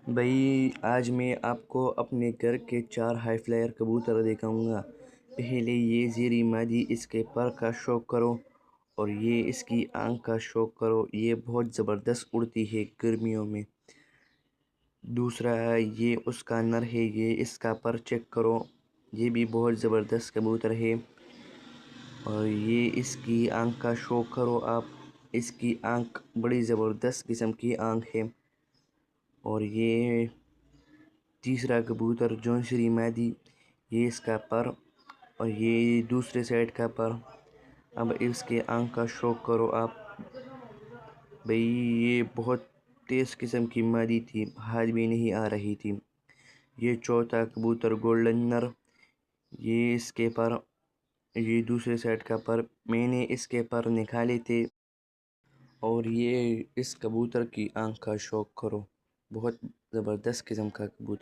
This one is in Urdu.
بھائی آج میں آپ کو اپنے گھر کے 4 ہائی فلائر کبوتر دکھاؤں گا۔ پہلے یہ زیریں مادی، اس کے پر کا شوق کرو اور یہ اس کی آنکھ کا شوق کرو، یہ بہت زبردست اڑتی ہے گرمیوں میں۔ دوسرا یہ اس کا نر ہے، یہ اس کا پر چیک کرو، یہ بھی بہت زبردست کبوتر ہے۔ اور یہ اس کی آنکھ کا شوق کرو آپ، اس کی آنکھ بڑی زبردست قسم کی آنکھ ہے۔ اور یہ تیسرا کبوتر جونسری مادی، یہ اس کا پر اور یہ دوسرے سائڈ کا پر۔ اب اس کے آنکھ کا شوق کرو آپ بھئی، یہ بہت تیز قسم کی مادی تھی، ہاتھ بھی نہیں آ رہی تھی۔ یہ چوتھا کبوتر گولڈن نر، یہ اس کے پر، یہ دوسرے سائڈ کا پر، میں نے اس کے پر نکالے تھے۔ اور یہ اس کبوتر کی آنکھ کا شوق کرو، بہت زبردست قسم کا کبوتر۔